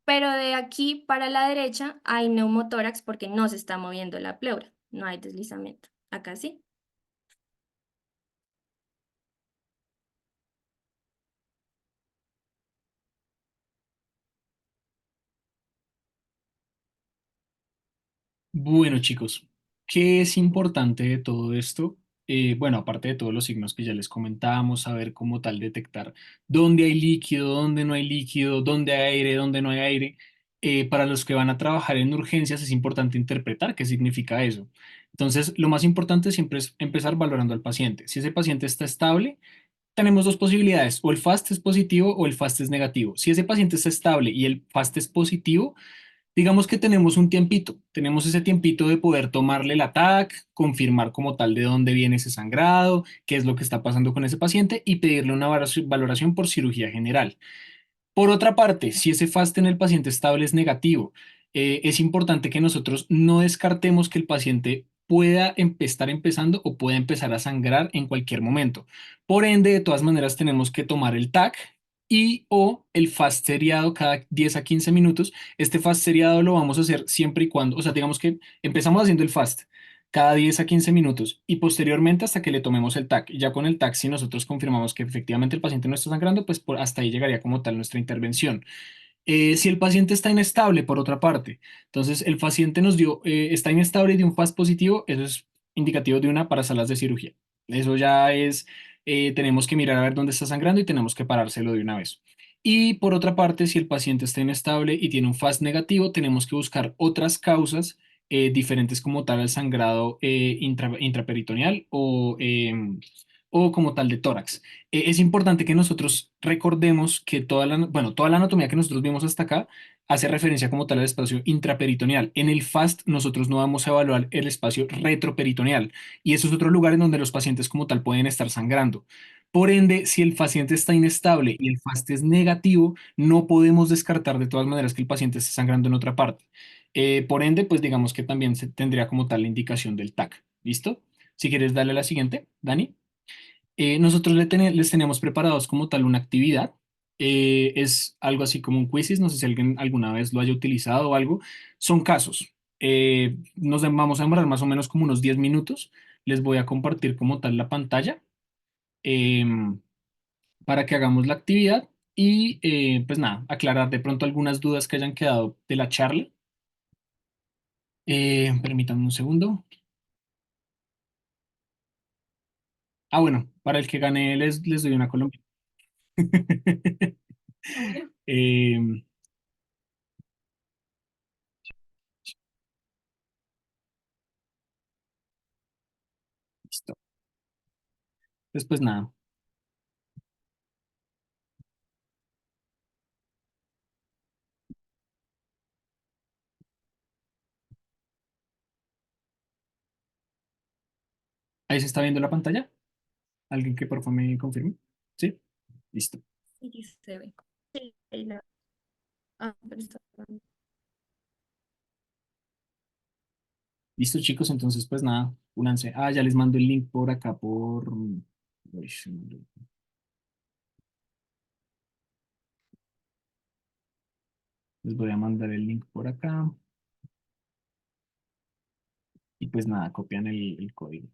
Pero de aquí para la derecha hay neumotórax porque no se está moviendo la pleura, no hay deslizamiento. Acá sí. Bueno, chicos, ¿qué es importante de todo esto? Bueno, aparte de todos los signos que ya les comentábamos, saber cómo tal detectar dónde hay líquido, dónde no hay líquido, dónde hay aire, dónde no hay aire. Para los que van a trabajar en urgencias es importante interpretar qué significa eso. Entonces, lo más importante siempre es empezar valorando al paciente. Si ese paciente está estable, tenemos dos posibilidades, o el FAST es positivo o el FAST es negativo. Si ese paciente está estable y el FAST es positivo, digamos que tenemos un tiempito, tenemos ese tiempito de poder tomarle el ATAC, confirmar como tal de dónde viene ese sangrado, qué es lo que está pasando con ese paciente y pedirle una valoración por cirugía general. Por otra parte, si ese FAST en el paciente estable es negativo, es importante que nosotros no descartemos que el paciente pueda estar empezando o pueda empezar a sangrar en cualquier momento. Por ende, de todas maneras, tenemos que tomar el TAC y o el FAST seriado cada 10 a 15 minutos. Este FAST seriado lo vamos a hacer siempre y cuando, o sea, digamos que empezamos haciendo el FAST cada 10 a 15 minutos y posteriormente hasta que le tomemos el TAC. Y ya con el TAC, si nosotros confirmamos que efectivamente el paciente no está sangrando, pues hasta ahí llegaría como tal nuestra intervención. Si el paciente está inestable, por otra parte, entonces el paciente nos dio, está inestable y dio un FAST positivo, eso es indicativo de una para salas de cirugía. Eso ya es, tenemos que mirar a ver dónde está sangrando y tenemos que parárselo de una vez. Y por otra parte, si el paciente está inestable y tiene un FAST negativo, tenemos que buscar otras causas diferentes como tal al sangrado intraperitoneal o como tal de tórax. Es importante que nosotros recordemos que bueno, toda la anatomía que nosotros vimos hasta acá hace referencia como tal al espacio intraperitoneal. En el FAST nosotros no vamos a evaluar el espacio retroperitoneal y eso es otro lugar en donde los pacientes como tal pueden estar sangrando. Por ende, si el paciente está inestable y el FAST es negativo, no podemos descartar de todas maneras que el paciente esté sangrando en otra parte. Por ende, pues digamos que también se tendría como tal la indicación del TAC. ¿Listo? Si quieres darle a la siguiente, Dani. Nosotros les teníamos preparados como tal una actividad. Es algo así como un quizzes, no sé si alguien alguna vez lo haya utilizado o algo. Son casos. Vamos a demorar más o menos como unos 10 minutos. Les voy a compartir como tal la pantalla em, para que hagamos la actividad y pues nada, aclarar de pronto algunas dudas que hayan quedado de la charla. Permítanme un segundo. Ah, bueno, para el que gane les doy una Colombia. Em, Listo. Después nada. Ahí se está viendo la pantalla. ¿Alguien que por favor me confirme? ¿Sí? Listo. Sí, se ve. Sí, ahí ah, pero Listo, chicos. Entonces, pues nada, únanse. Ah, ya les mando el link por acá por. Uy, les voy a mandar el link por acá. Y pues nada, copian el código.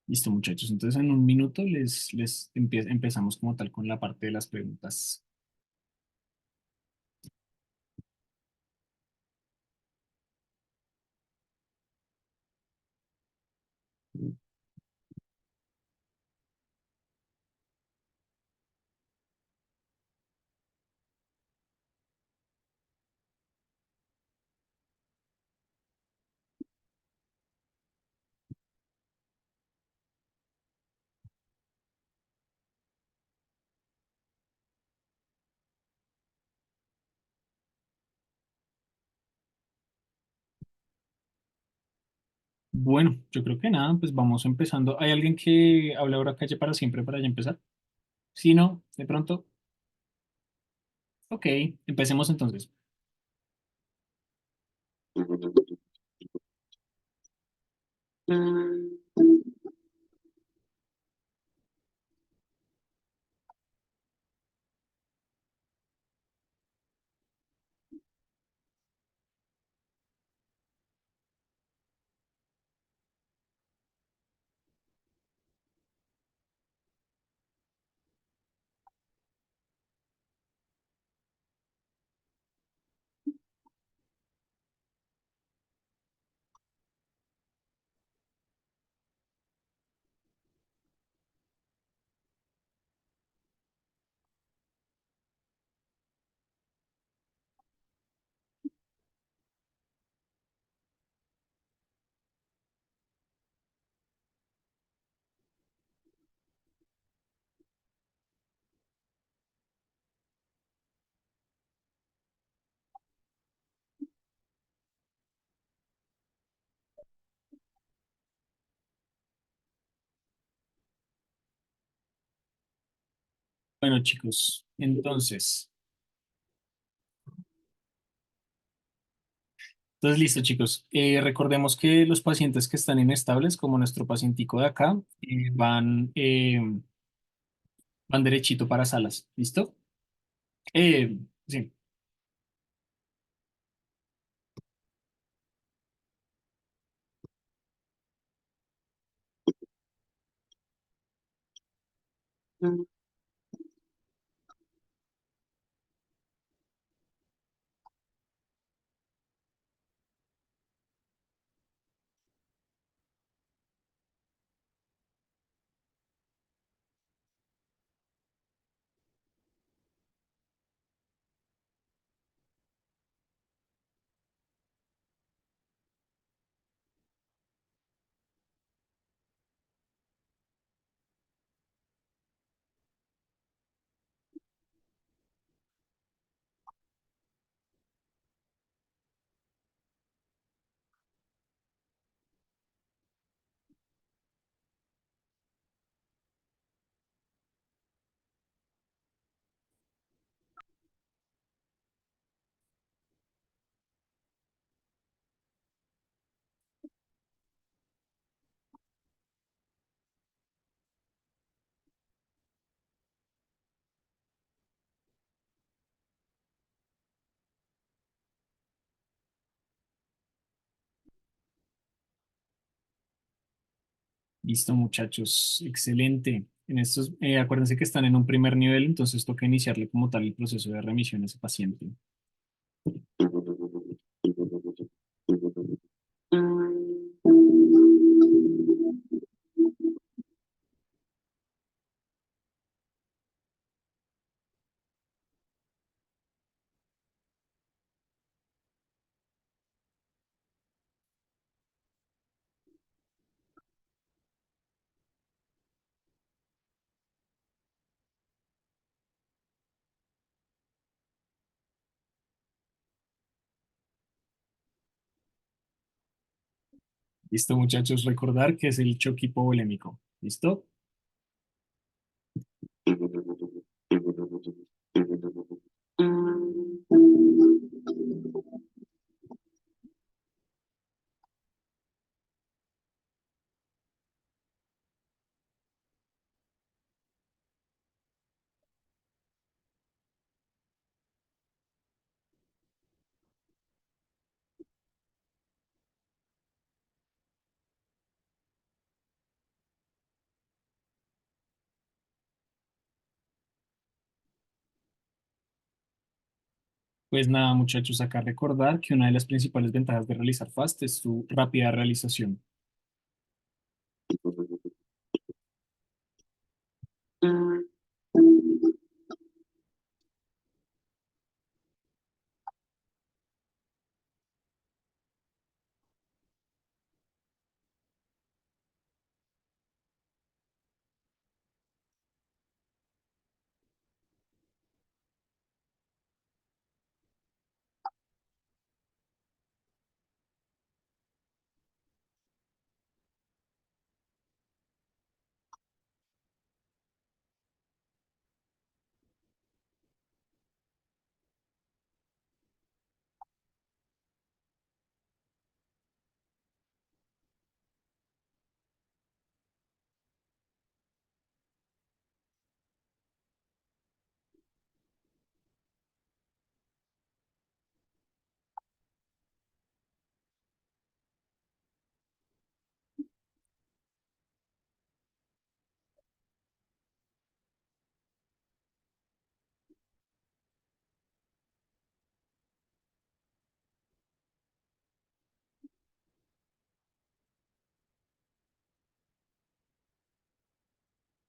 Listo, muchachos. Entonces, en un minuto empezamos como tal con la parte de las preguntas. Bueno, yo creo que nada, pues vamos empezando. ¿Hay alguien que hable ahora calle para siempre para ya empezar? Si no, de pronto. Ok, empecemos entonces. Bueno, chicos, entonces listo, chicos. Recordemos que los pacientes que están inestables, como nuestro pacientico de acá, van derechito para salas. ¿Listo? Sí. Listo, muchachos. Excelente. En estos, acuérdense que están en un primer nivel, entonces toca iniciarle como tal el proceso de remisión a ese paciente. Listo, muchachos. Recordar que es el choque hipovolémico. ¿Listo? Pues nada, muchachos, acá recordar que una de las principales ventajas de realizar FAST es su rápida realización.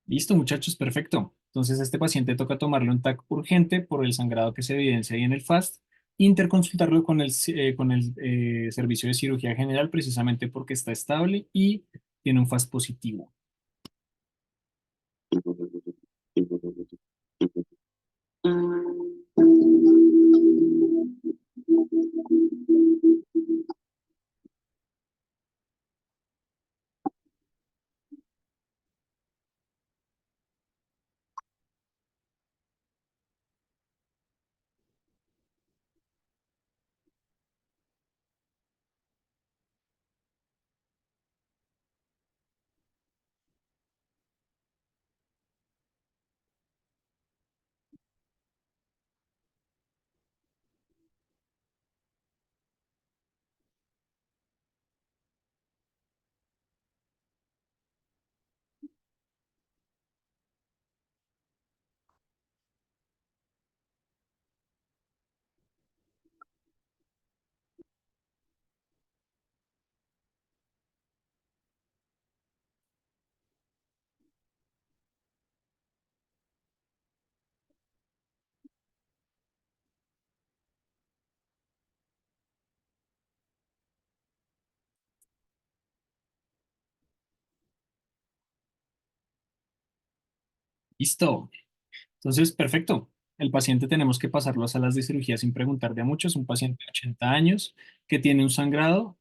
Listo, muchachos, perfecto. Entonces, este paciente toca tomarle un TAC urgente por el sangrado que se evidencia ahí en el FAST, interconsultarlo con el servicio de cirugía general precisamente porque está estable y tiene un FAST positivo. Listo. Entonces, perfecto. El paciente tenemos que pasarlo a salas de cirugía sin preguntar de a mucho. Es un paciente de 80 años que tiene un sangrado.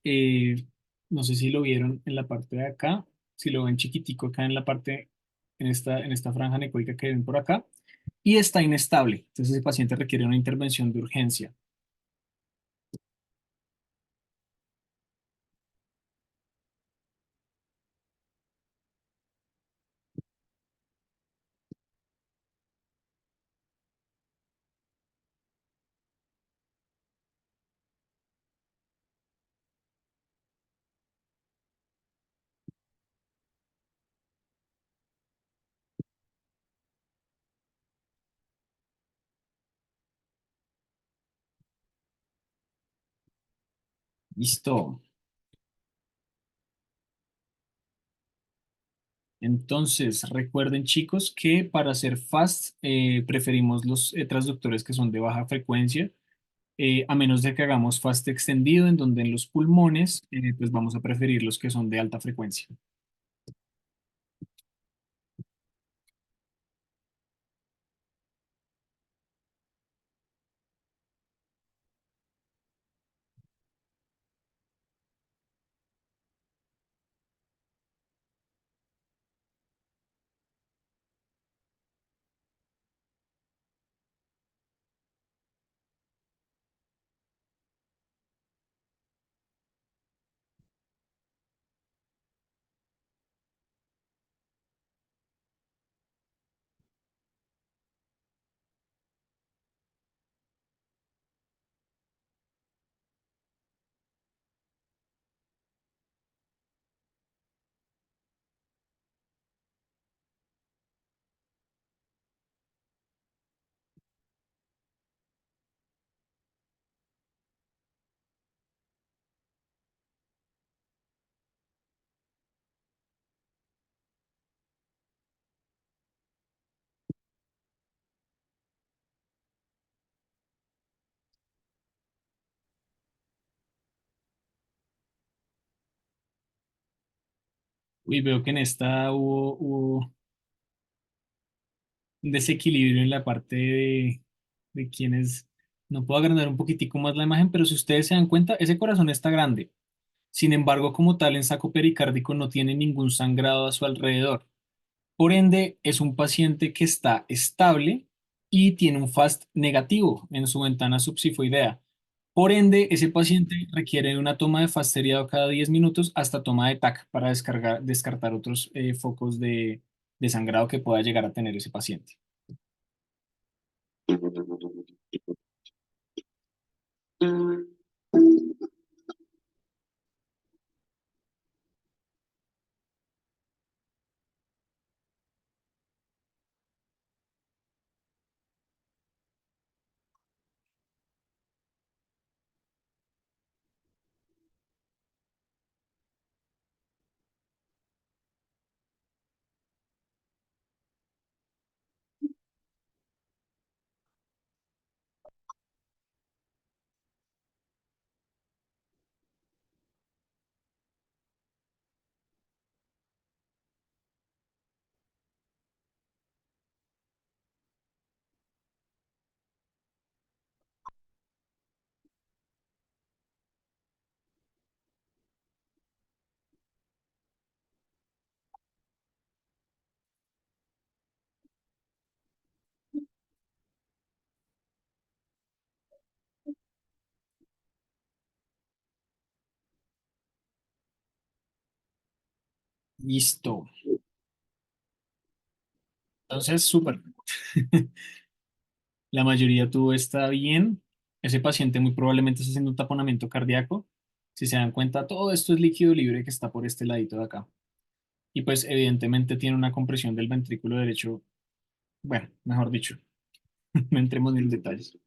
No sé si lo vieron en la parte de acá, si lo ven chiquitico acá en la parte, en esta franja anecoica que ven por acá. Y está inestable. Entonces, el paciente requiere una intervención de urgencia. Listo. Entonces, recuerden chicos que para hacer fast preferimos los transductores que son de baja frecuencia, a menos de que hagamos fast extendido, en donde en los pulmones pues vamos a preferir los que son de alta frecuencia. Uy, veo que en esta hubo un desequilibrio en la parte de quienes... No puedo agrandar un poquitico más la imagen, pero si ustedes se dan cuenta, ese corazón está grande. Sin embargo, como tal, en saco pericárdico no tiene ningún sangrado a su alrededor. Por ende, es un paciente que está estable y tiene un FAST negativo en su ventana subsifoidea. Por ende, ese paciente requiere una toma de FAST seriado cada 10 minutos hasta toma de TAC para descartar otros focos de sangrado que pueda llegar a tener ese paciente. Listo. Entonces, súper. La mayoría tuvo está bien. Ese paciente muy probablemente está haciendo un taponamiento cardíaco. Si se dan cuenta, todo esto es líquido libre que está por este ladito de acá. Y pues evidentemente tiene una compresión del ventrículo derecho. Bueno, mejor dicho, no entremos en detalles.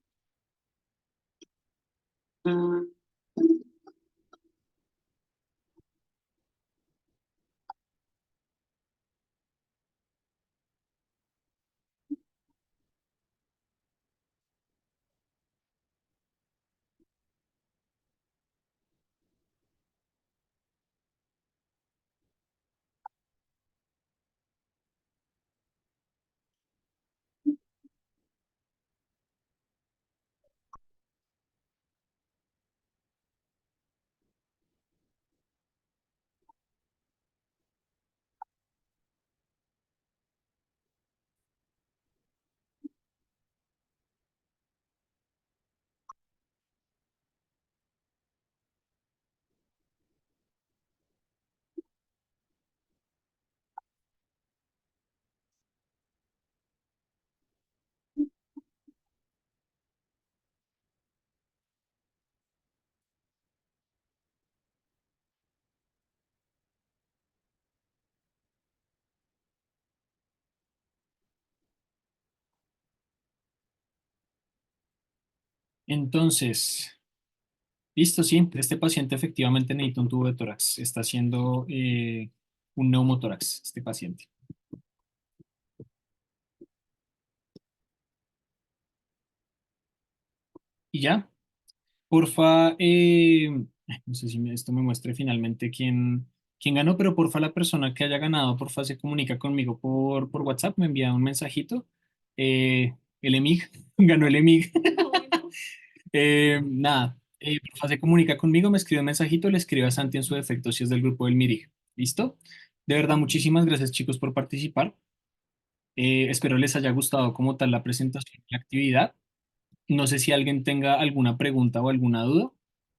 Entonces, listo, sí, este paciente efectivamente necesita un tubo de tórax. Está haciendo un neumotórax, este paciente. Y ya, porfa, no sé si esto me muestre finalmente quién ganó, pero porfa la persona que haya ganado, porfa se comunica conmigo por WhatsApp, me envía un mensajito. El EMIG, ganó el EMIG. Nada, porfa se comunica conmigo, me escribe un mensajito, le escribe a Santi en su defecto si es del grupo del MIRIG. ¿Listo? De verdad, muchísimas gracias chicos por participar. Espero les haya gustado como tal la presentación y la actividad. No sé si alguien tenga alguna pregunta o alguna duda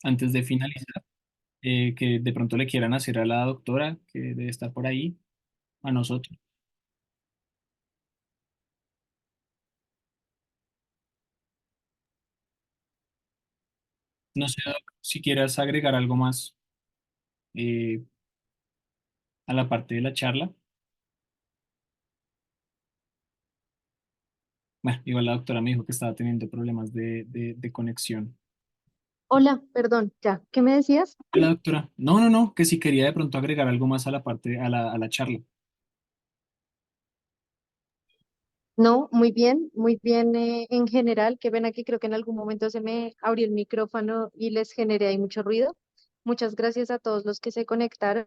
antes de finalizar, que de pronto le quieran hacer a la doctora, que debe estar por ahí, a nosotros. No sé, Doc, si quieras agregar algo más eh, a la parte de la charla. Bueno, igual la doctora me dijo que estaba teniendo problemas de conexión. Hola, perdón, ya, ¿qué me decías? La doctora, no, que si quería de pronto agregar algo más a la parte, a la charla. No, muy bien en general. Qué pena que creo que en algún momento se me abrió el micrófono y les generé ahí mucho ruido. Muchas gracias a todos los que se conectaron.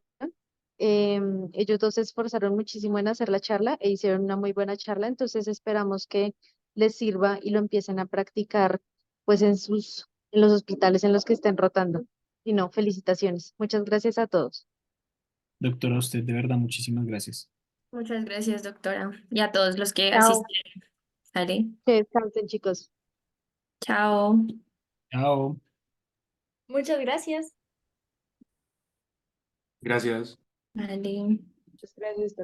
Ellos dos se esforzaron muchísimo en hacer la charla e hicieron una muy buena charla, entonces esperamos que les sirva y lo empiecen a practicar pues en los hospitales en los que estén rotando. Y no, felicitaciones. Muchas gracias a todos. Doctora, a usted de verdad, muchísimas gracias. Muchas gracias, doctora, y a todos los que Chao. asistieron. Vale, Que descansen, chicos. chao. Chao. Muchas gracias. Gracias. Vale. Muchas gracias.